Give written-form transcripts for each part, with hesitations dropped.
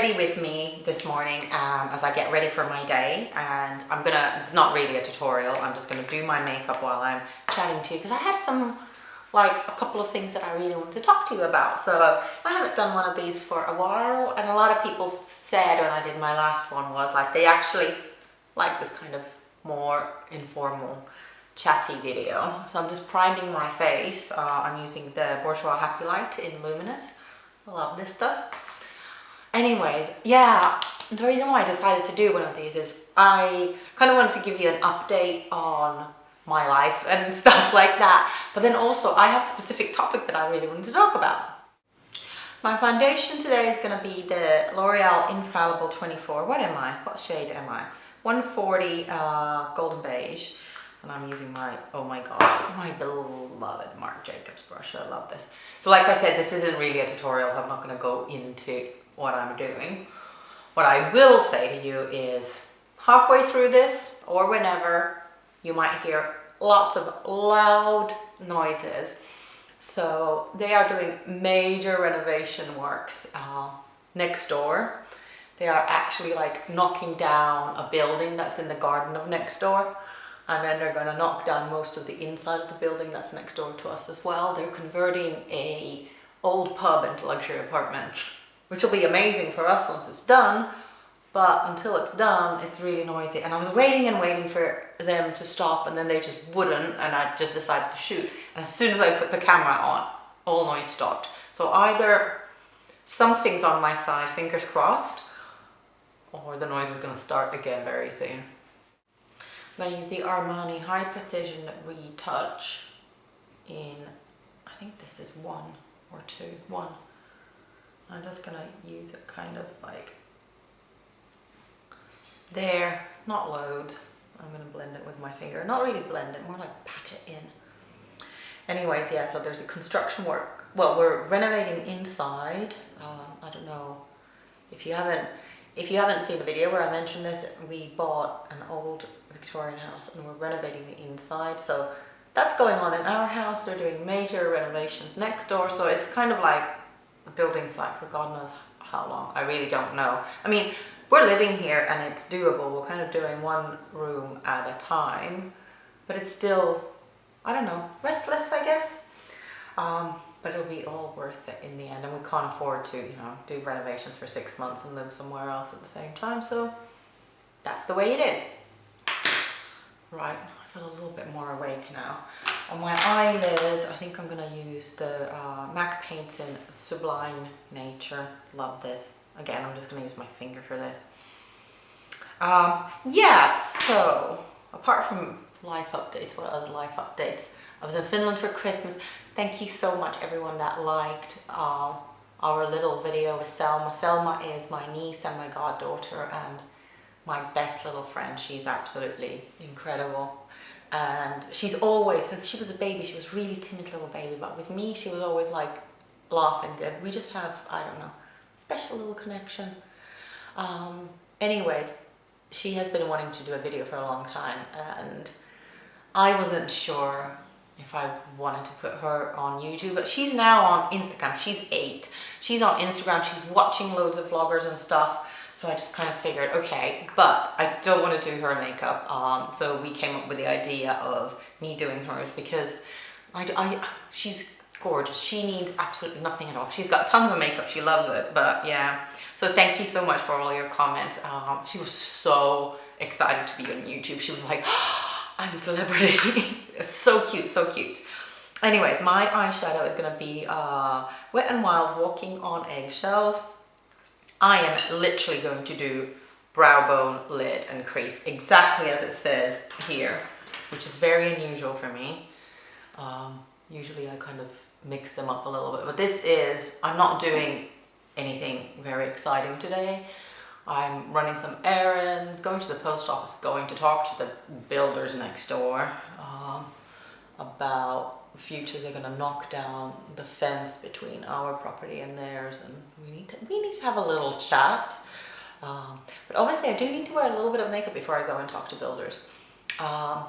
ready with me this morning as I get ready for my day, and it's not really a tutorial, I'm just gonna do my makeup while I'm chatting to you, because I had a couple of things that I really want to talk to you about. So I haven't done one of these for a while, and a lot of people said when I did my last one was like they actually like this kind of more informal chatty video. So I'm just priming my face. I'm using the Bourjois Happy Light in Luminous. I love this stuff. Anyways, yeah, the reason why I decided to do one of these is I kind of wanted to give you an update on my life and stuff like that, but then also I have a specific topic that I really wanted to talk about. My foundation today is going to be the L'Oreal Infallible 24. What shade am I? 140 golden beige, and I'm using my, oh my god, my beloved Marc Jacobs brush. I love this. So like I said, this isn't really a tutorial. I'm not going to go into what I'm doing. What I will say to you is halfway through this or whenever, you might hear lots of loud noises. So they are doing major renovation works next door. They are actually like knocking down a building that's in the garden of next door. And then they're going to knock down most of the inside of the building that's next door to us as well. They're converting a old pub into luxury apartment, which will be amazing for us once it's done. But until it's done, it's really noisy. And I was waiting and waiting for them to stop, and then they just wouldn't, and I just decided to shoot. And as soon as I put the camera on, all noise stopped. So either something's on my side, fingers crossed, or the noise is going to start again very soon. I'm going to use the Armani High Precision retouch in, I think this is 1 or 2, 1. I'm just going to use it kind of like there, not loads. I'm going to blend it with my finger. Not really blend it, more like pat it in. Anyways, yeah, so there's a construction work. Well, we're renovating inside. I don't know if you haven't seen the video where I mentioned this. We bought an old Victorian house and we're renovating the inside. So that's going on in our house. They're doing major renovations next door. So it's kind of like a building site for God knows how long. I really don't know. I mean, we're living here and it's doable. We're kind of doing one room at a time, but it's still, I don't know, restless, I guess. But it'll be all worth it in the end, and we can't afford to, do renovations for 6 months and live somewhere else at the same time. So that's the way it is. Right, I feel a little bit more awake now. On my eyelids, I think I'm gonna use the MAC Paints in Sublime Nature. Love this. Again, I'm just going to use my finger for this. Yeah, so apart from life updates, what other life updates? I was in Finland for Christmas. Thank you so much everyone that liked our little video with Selma. Selma is my niece and my goddaughter and my best little friend. She's absolutely incredible. And she's always, since she was a baby, she was a really timid little baby, but with me she was always like laughing. We just have, I don't know, special little connection. Anyways, she has been wanting to do a video for a long time, and I wasn't sure if I wanted to put her on YouTube, but she's now on Instagram. She's 8. She's on Instagram. She's watching loads of vloggers and stuff. So I just kind of figured, okay, but I don't want to do her makeup. So we came up with the idea of me doing hers because she's gorgeous. She needs absolutely nothing at all. She's got tons of makeup. She loves it. But yeah, so thank you so much for all your comments. She was so excited to be on YouTube. She was like, oh, I'm a celebrity. So cute, so cute. Anyways, my eyeshadow is going to be Wet n Wild's Walking on Eggshells. I am literally going to do brow bone, lid and crease exactly as it says here, which is very unusual for me. Usually I kind of mix them up a little bit, but this is, I'm not doing anything very exciting today. I'm running some errands, going to the post office, going to talk to the builders next door about future. They're going to knock down the fence between our property and theirs, and we need to have a little chat. But obviously I do need to wear a little bit of makeup before I go and talk to builders. I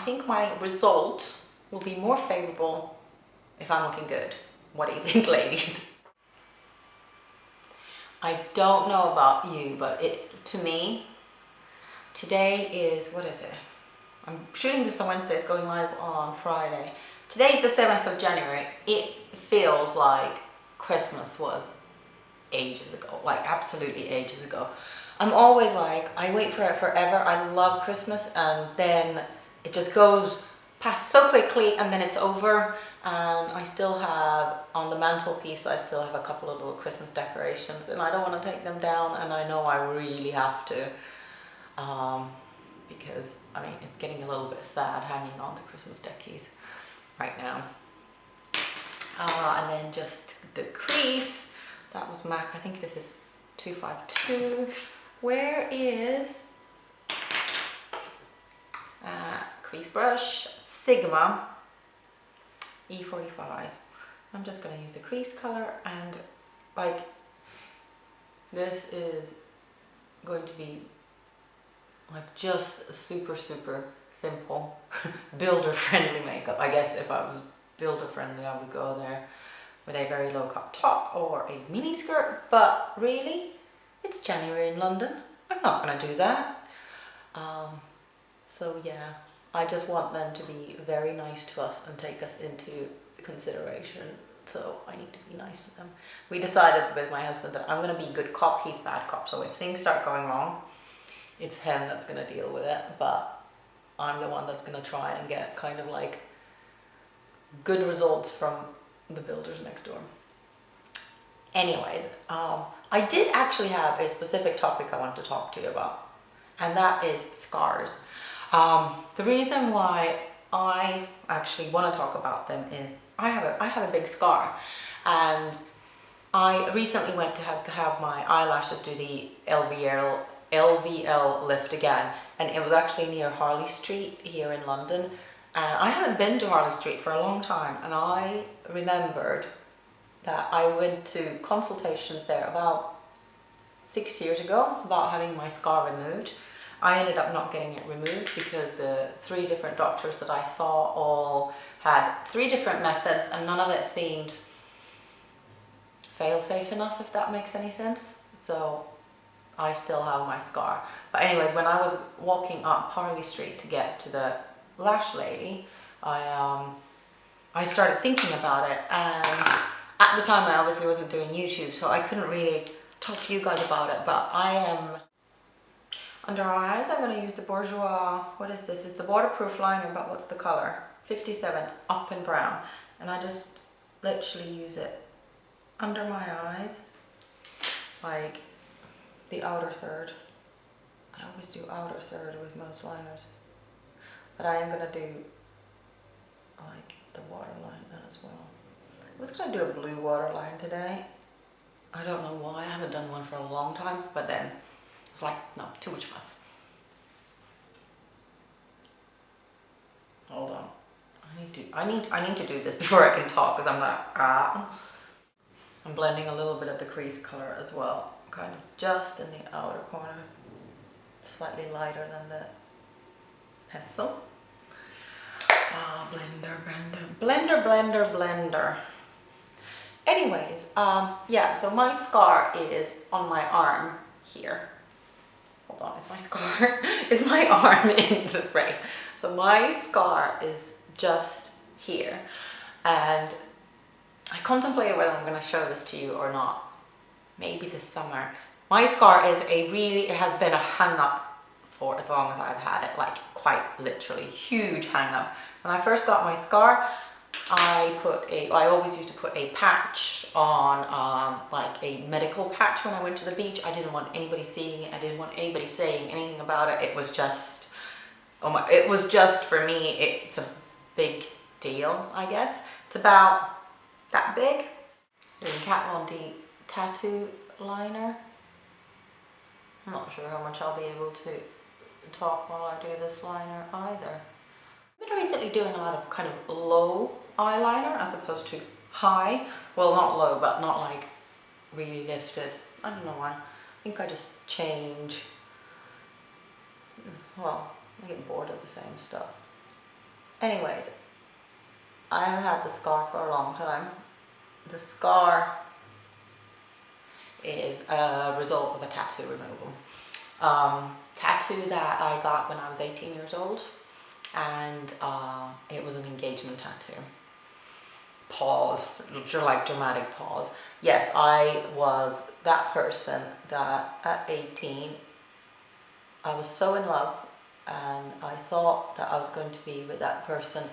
think my result will be more favorable if I'm looking good. What do you think, ladies? I don't know about you, but to me, today is, what is it? I'm shooting this on Wednesday, it's going live on Friday. Today is the 7th of January. It feels like Christmas was ages ago, like absolutely ages ago. I'm always like, I wait for it forever. I love Christmas, and then it just goes past so quickly, and then it's over. And I still have, on the mantelpiece, I still have a couple of little Christmas decorations, and I don't want to take them down, and I know I really have to. Because, I mean, it's getting a little bit sad hanging on to Christmas deckies right now. And then just the crease, that was MAC, I think this is 252. Where is crease brush, Sigma E45. I'm just going to use the crease color, and like this is going to be like just super simple builder friendly makeup. I guess if I was builder friendly I would go there with a very low cut top or a mini skirt, but really it's January in London, I'm not going to do that. So yeah, I just want them to be very nice to us and take us into consideration, so I need to be nice to them. We decided with my husband that I'm going to be good cop, he's bad cop, so if things start going wrong, it's him that's going to deal with it, but I'm the one that's going to try and get kind of like good results from the builders next door. Anyways, I did actually have a specific topic I want to talk to you about, and that is scars. The reason why I actually want to talk about them is I have a big scar, and I recently went to have my eyelashes do the LVL lift again, and it was actually near Harley Street here in London, and I haven't been to Harley Street for a long time, and I remembered that I went to consultations there about 6 years ago about having my scar removed. I ended up not getting it removed because the 3 different doctors that I saw all had 3 different methods, and none of it seemed fail-safe enough, if that makes any sense. So I still have my scar. But anyways, when I was walking up Harley Street to get to the lash lady, I started thinking about it, and at the time I obviously wasn't doing YouTube, so I couldn't really talk to you guys about it, but I am under my eyes. I'm going to use the Bourjois, what is this? It's the waterproof liner, but what's the color? 57 up in brown, and I just literally use it under my eyes, like the outer third. I always do outer third with most liners, but I am going to do like the waterline as well. I was going to do a blue waterline today. I don't know why, I haven't done one for a long time, but then it's like, no, too much fuss. Hold on, I need to do this before I can talk, because I'm like, I'm blending a little bit of the crease color as well, kind of just in the outer corner, slightly lighter than the pencil. Blender. Anyways, yeah, so my scar is on my arm here. Hold on, is my arm in the frame? So my scar is just here, and I contemplated whether I'm going to show this to you or not, maybe this summer. My scar is it has been a hang up for as long as I've had it, like quite literally, huge hang up. When I first got my scar, I always used to put a patch on, like a medical patch when I went to the beach. I didn't want anybody seeing it. I didn't want anybody saying anything about it. It was just, it was just for me, it's a big deal, I guess. It's about that big. Doing Kat Von D tattoo liner. I'm not sure how much I'll be able to talk while I do this liner either. I've been recently doing a lot of kind of low eyeliner as opposed to high. Well, not low, but not like really lifted. I don't know why. I think I just change. Well, I get bored of the same stuff. Anyways, I have had the scar for a long time. The scar is a result of a tattoo removal. Tattoo that I got when I was 18 years old, and it was an engagement tattoo. Pause, like dramatic pause. Yes, I was that person that at 18, I was so in love, and I thought that I was going to be with that person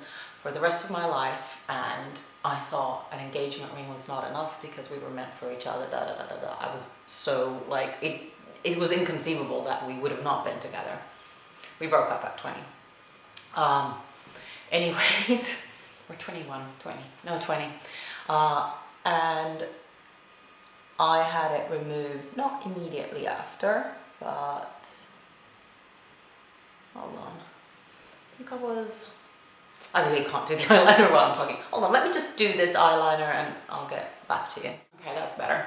for the rest of my life, and I thought an engagement ring was not enough because we were meant for each other, da da da da da. I was so like, it was inconceivable that we would have not been together. We broke up at 20. Anyways, or 21, 20, no 20. And I had it removed, not immediately after, but, hold on, I think I really can't do the eyeliner while I'm talking. Hold on, let me just do this eyeliner and I'll get back to you. Okay, that's better.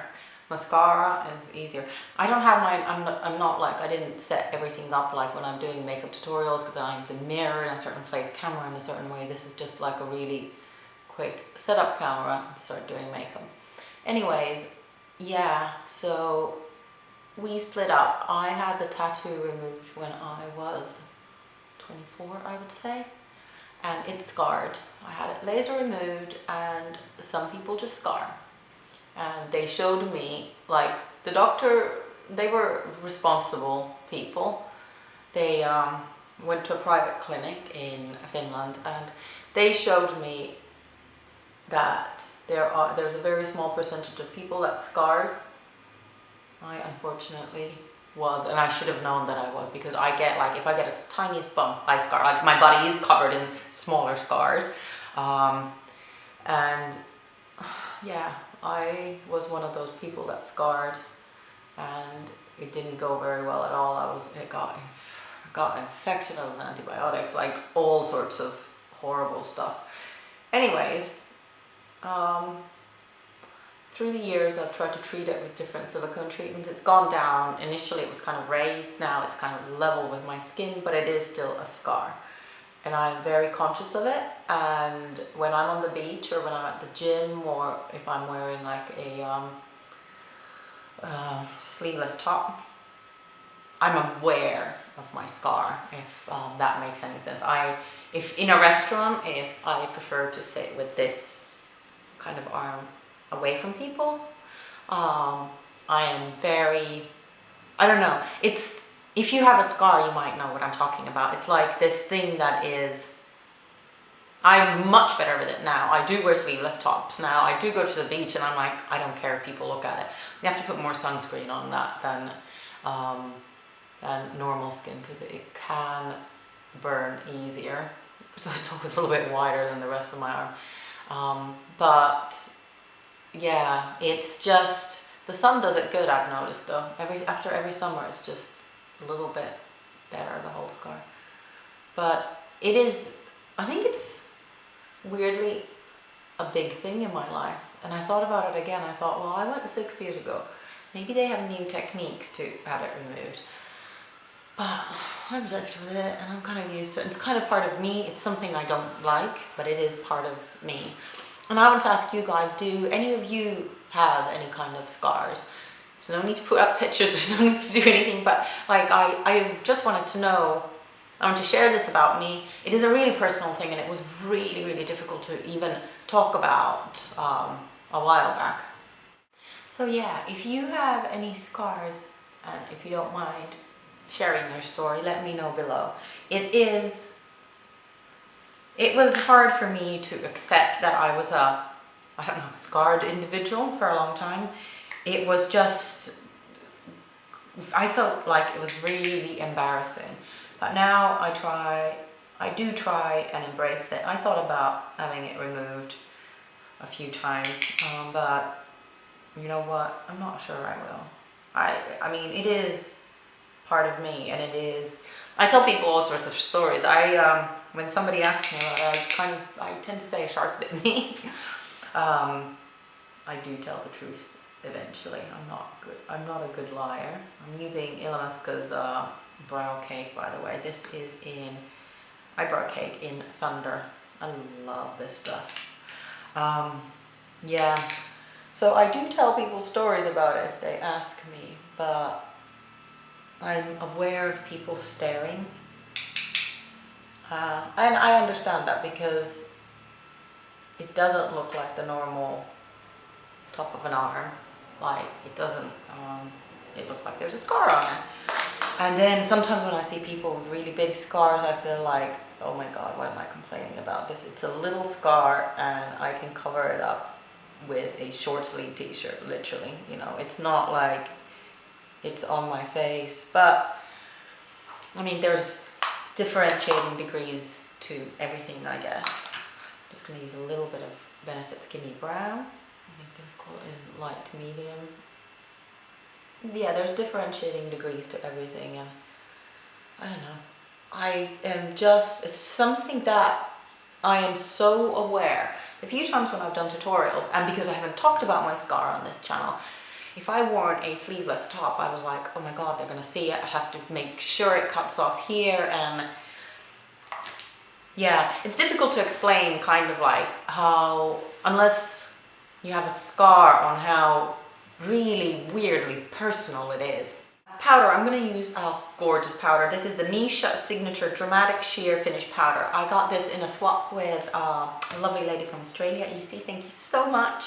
Mascara is easier. I don't have mine, I'm not like, I didn't set everything up like when I'm doing makeup tutorials, because I have the mirror in a certain place, camera in a certain way. This is just like a really quick set up camera and start doing makeup. Anyways, yeah, so we split up. I had the tattoo removed when I was 24, I would say, and it scarred. I had it laser removed, and some people just scar. And they showed me, like, the doctor, they were responsible people. They went to a private clinic in Finland, and they showed me that there's a very small percentage of people that scars. I unfortunately was, and I should have known that I was, because I get, like, if I get a tiniest bump, I scar. Like, my body is covered in smaller scars. And yeah, I was one of those people that scarred, and it didn't go very well at all. It got infected. I was on antibiotics, like all sorts of horrible stuff. Anyways, through the years I've tried to treat it with different silicone treatments. It's gone down. Initially it was kind of raised, now it's kind of level with my skin, but it is still a scar. And I'm very conscious of it, and when I'm on the beach or when I'm at the gym, or if I'm wearing like a sleeveless top, I'm aware of my scar, if that makes any sense. If in a restaurant, if I prefer to sit with this kind of arm away from people, I am very, I don't know, if you have a scar, you might know what I'm talking about. It's like this thing that is, I'm much better with it now. I do wear sleeveless tops now. I do go to the beach and I'm like, I don't care if people look at it. You have to put more sunscreen on that than normal skin, because it can burn easier. So it's always a little bit wider than the rest of my arm. But yeah, it's just, the sun does it good, I've noticed though. After every summer, it's just a little bit better, the whole scar. But it is, I think it's weirdly a big thing in my life. And I thought about it again. I thought, well, I went 6 years ago. Maybe they have new techniques to have it removed. But I've lived with it and I'm kind of used to it. It's kind of part of me. It's something I don't like, but it is part of me. And I want to ask you guys, do any of you have any kind of scars? So no need to put up pictures, there's no need to do anything, but like I just wanted to know, I want to share this about me. It is a really personal thing, and it was really, really difficult to even talk about a while back. So yeah, if you have any scars, and if you don't mind sharing your story, let me know below. It was hard for me to accept that I was a, I don't know, scarred individual for a long time. It was just, I felt like it was really embarrassing. But now I do try and embrace it. I thought about having it removed a few times, but you know what? I'm not sure I will. I mean, it is part of me, and it is, I tell people all sorts of stories. When somebody asks me about it, I tend to say a shark bit me. I do tell the truth eventually. I'm not a good liar. I'm using Illamasqua's brow cake, by the way. This is in eyebrow cake in Thunder. I love this stuff. Yeah, So I do tell people stories about it if they ask me, but I'm aware of people staring. And I understand that because it doesn't look like the normal top of an arm. Like it doesn't, it looks like there's a scar on it. And then sometimes when I see people with really big scars, I feel like, oh my God, what am I complaining about? It's a little scar and I can cover it up with a short sleeve t-shirt, literally. You know, it's not like it's on my face, but I mean, there's differentiating degrees to everything, I guess. I'm just gonna use a little bit of Benefit's Gimme Brow. I think this is called in light to medium. Yeah, there's differentiating degrees to everything, and I don't know. I am just, it's something that I am so aware. A few times when I've done tutorials, and because I haven't talked about my scar on this channel, if I worn a sleeveless top, I was like, oh my God, they're gonna see it. I have to make sure it cuts off here. And yeah, it's difficult to explain kind of like how, unless you have a scar, on how really weirdly personal it is. Powder, I'm going to use a gorgeous powder. This is the Mischa Signature Dramatic Sheer Finish Powder. I got this in a swap with a lovely lady from Australia, EC. Thank you so much.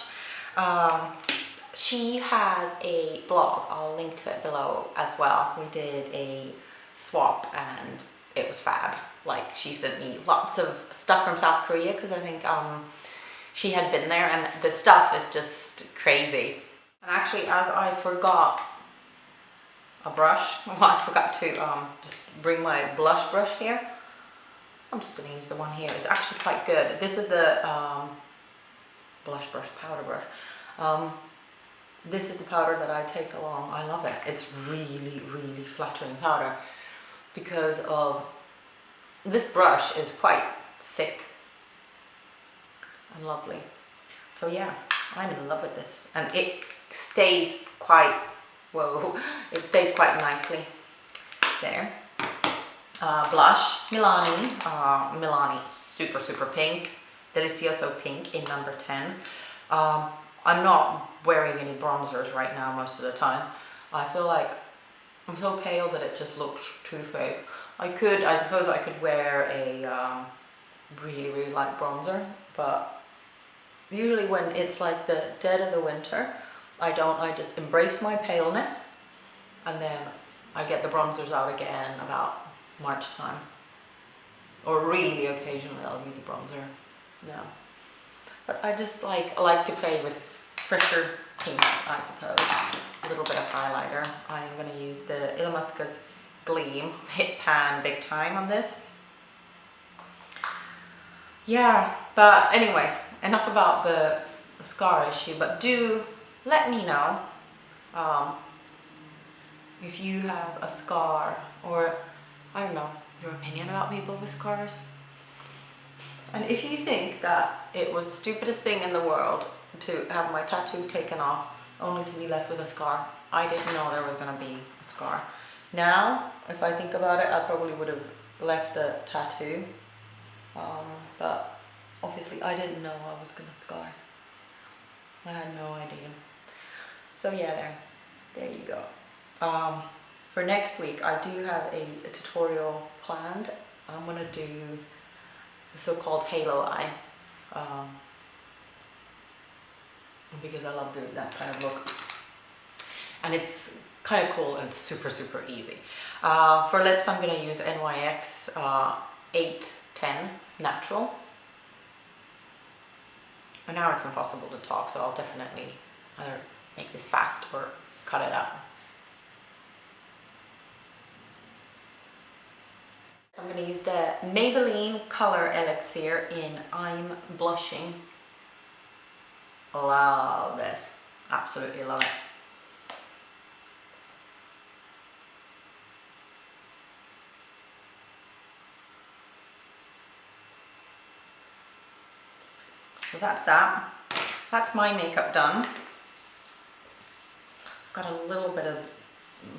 She has a blog. I'll link to it below as well. We did a swap and it was fab. Like, she sent me lots of stuff from South Korea because I think she had been there, and the stuff is just crazy. And actually, as I forgot a brush, well, I forgot to just bring my blush brush here. I'm just going to use the one here. It's actually quite good. This is the blush brush, powder brush. This is the powder that I take along. I love it. It's really, really flattering powder because of this brush is quite thick and lovely. So yeah, I'm in love with this, and it stays quite, whoa, it stays quite nicely there. Blush, Milani, super pink, Delizioso pink in number 10. I'm not wearing any bronzers right now most of the time. I feel like I'm so pale that it just looks too fake. I suppose I could wear a really light bronzer, but usually when it's like the dead of the winter, I just embrace my paleness, and then I get the bronzers out again about March time. Or really occasionally I'll use a bronzer. Yeah. But I just like to play with fresher pinks, I suppose. A little bit of highlighter. I'm going to use the Illamasqua Gleam Hit Pan Big Time on this. Yeah, but anyways, enough about the scar issue, but do let me know if you have a scar, or I don't know, your opinion about people with scars. And if you think that it was the stupidest thing in the world to have my tattoo taken off only to be left with a scar, I didn't know there was going to be a scar. Now, if I think about it, I probably would have left the tattoo, but obviously I didn't know I was going to scar. I had no idea. So yeah, there you go. For next week, I do have a tutorial planned. I'm going to do the so-called halo eye, because I love doing that kind of look. And it's kind of cool and super easy. For lips, I'm going to use NYX 810 Natural. And now it's impossible to talk, so I'll definitely either make this fast or cut it out. I'm going to use the Maybelline Color Elixir in I'm Blushing. Love this. Absolutely love it. So that's that. That's my makeup done. Got a little bit of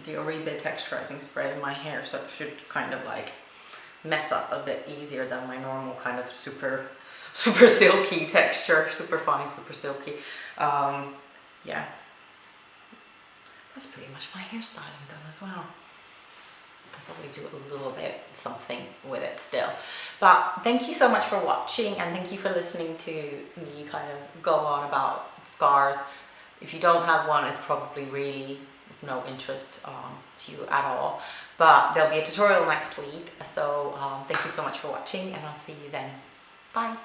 the Oribe texturizing spray in my hair, so it should kind of like mess up a bit easier than my normal kind of super silky texture, super fine, super silky. yeah, that's pretty much my hairstyling done as well. I'll probably do a little bit something with it still. But thank you so much for watching, and thank you for listening to me kind of go on about scars. If you don't have one, it's probably really of no interest to you at all. But there'll be a tutorial next week. So thank you so much for watching, and I'll see you then. Bye.